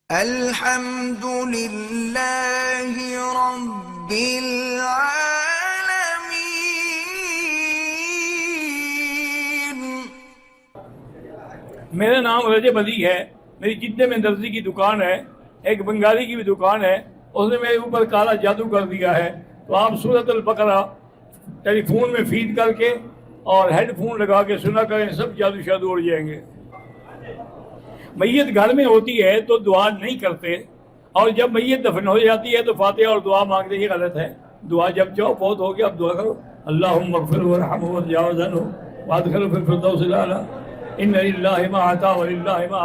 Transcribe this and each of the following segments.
الحمد لله رب العالمين۔ میرا نام رجب علی ہے، میری جدہ میں درزی کی دکان ہے، ایک بنگالی کی بھی دکان ہے، اس نے میرے اوپر کالا جادو کر دیا ہے۔ تو آپ سورۃ البقرہ ٹیلی فون میں فیڈ کر کے اور ہیڈ فون لگا کے سنا کریں، سب جادو شادو اڑ جائیں گے۔ میت گھر میں ہوتی ہے تو دعا نہیں کرتے، اور جب میت دفن ہو جاتی ہے تو فاتحہ اور دعا مانگتے، یہ غلط ہے۔ دعا جب چاہو فوت ہو گیا اب دعا کرو، اللہم اغفر وارحمہ وتجاوز عنہ وادخلہ فی الفردوس الاعلی ان للہ ما عطا وللہ ما۔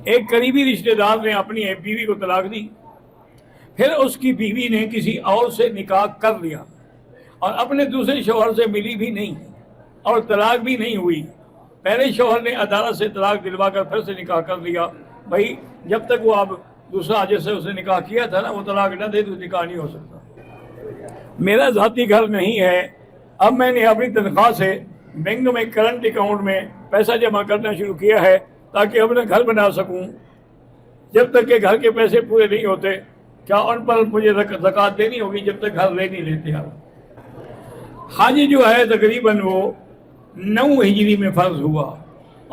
ایک قریبی رشتہ دار نے اپنی ایک بیوی کو طلاق دی، پھر اس کی بیوی نے کسی اور سے نکاح کر لیا اور اپنے دوسرے شوہر سے ملی بھی نہیں اور طلاق بھی نہیں ہوئی۔ پہلے شوہر نے عدالت سے طلاق دلوا کر پھر سے نکاح کر لیا۔ بھائی جب تک وہ اب دوسرا جس سے اس نے نکاح کیا تھا نا وہ طلاق نہ دے تو نکاح نہیں ہو سکتا۔ میرا ذاتی گھر نہیں ہے، اب میں نے اپنی تنخواہ سے بینک میں کرنٹ اکاؤنٹ میں پیسہ جمع کرنا شروع کیا ہے تاکہ اپنا گھر بنا سکوں۔ جب تک کہ گھر کے پیسے پورے نہیں ہوتے کیا ان پر مجھے زکوٰۃ دینی ہوگی جب تک گھر لے نہیں لیتے آپ۔ حج جو ہے تقریباً وہ 9 ہجری میں فرض ہوا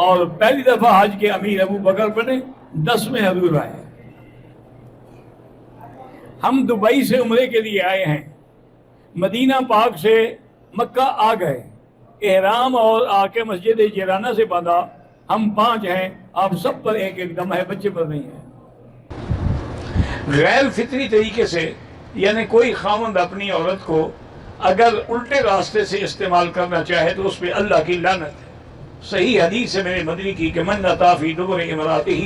اور پہلی دفعہ حج کے امیر ابو بکر بنے، 10 میں حضور آئے۔ ہم دبئی سے عمرے کے لیے آئے ہیں، مدینہ پاک سے مکہ آ گئے، احرام اور آ کے مسجد جیرانہ سے باندھا۔ ہم 5 ہیں، آپ سب پر ایک ایک دم ہے، بچے پر نہیں ہے۔ غیر فطری طریقے سے یعنی کوئی خاوند اپنی عورت کو اگر الٹے راستے سے استعمال کرنا چاہے تو اس پہ اللہ کی لعنت ہے۔ صحیح حدیث ہے میرے مدنی کی کہ من اتی فی دبر امرأتہ،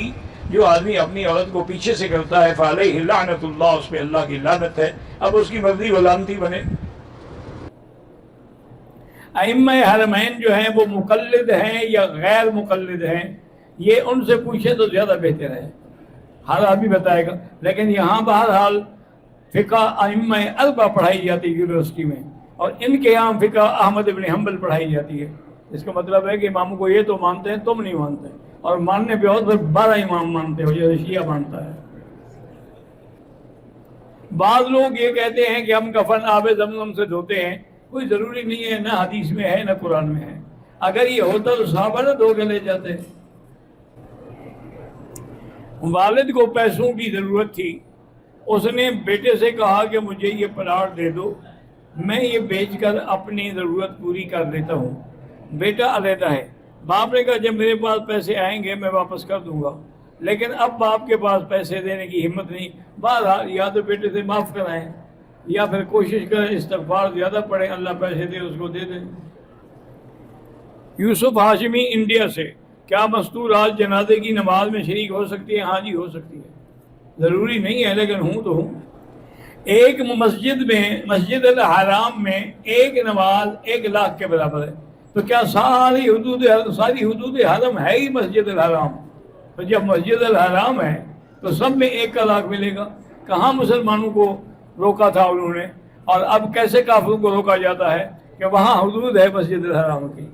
جو آدمی اپنی عورت کو پیچھے سے کرتا ہے فعلیہ لعنت اللہ، اس پہ اللہ کی لعنت ہے۔ اب اس کی مرضی وہ لعنتی بنے۔ ائمہ حرمین جو ہیں وہ مقلد ہیں یا غیر مقلد ہیں، یہ ان سے پوچھے تو زیادہ بہتر ہے، ہر آدمی بتائے گا۔ لیکن یہاں بہرحال فقہ ائمہ اربعہ پڑھائی جاتی ہے یونیورسٹی میں، اور ان کے یہاں فقہ احمد ابن حنبل پڑھائی جاتی ہے۔ اس کا مطلب ہے کہ اماموں کو یہ تو مانتے ہیں، تم نہیں مانتے، اور ماننے پہ اور پھر 12 امام مانتے ہو جیسے شیعہ مانتا ہے۔ بعض لوگ یہ کہتے ہیں کہ ہم کفن آب زمزم سے دھوتے ہیں، کوئی ضروری نہیں ہے، نہ حدیث میں ہے نہ قرآن میں ہے۔ اگر یہ ہوتا تو صحابہ نہ دھو کے لے جاتے۔ والد کو پیسوں کی ضرورت تھی، اس نے بیٹے سے کہا کہ مجھے یہ پلاٹ دے دو، میں یہ بیچ کر اپنی ضرورت پوری کر لیتا ہوں۔ بیٹا علیحدہ ہے، باپ نے کہا جب میرے پاس پیسے آئیں گے میں واپس کر دوں گا، لیکن اب باپ کے پاس پیسے دینے کی ہمت نہیں۔ بہرحال یا تو بیٹے سے معاف کرائیں یا پھر کوشش کریں استغفار زیادہ پڑھیں، اللہ پیسے دے اس کو دے دیں۔ یوسف ہاشمی انڈیا سے، کیا مستورات جنازے کی نماز میں شریک ہو سکتی ہے؟ ہاں جی ہو سکتی ہے، ضروری نہیں ہے لیکن ہوں تو ہوں۔ ایک مسجد میں، مسجد الحرام میں ایک نماز 1 لاکھ کے برابر ہے، تو کیا ساری حدود حرم ہے ہی مسجد الحرام؟ تو جب مسجد الحرام ہے تو سب میں 1 لاکھ ملے گا۔ کہاں مسلمانوں کو روکا تھا انہوں نے، اور اب کیسے کافروں کو روکا جاتا ہے کہ وہاں حدود ہے مسجد الحرام کی۔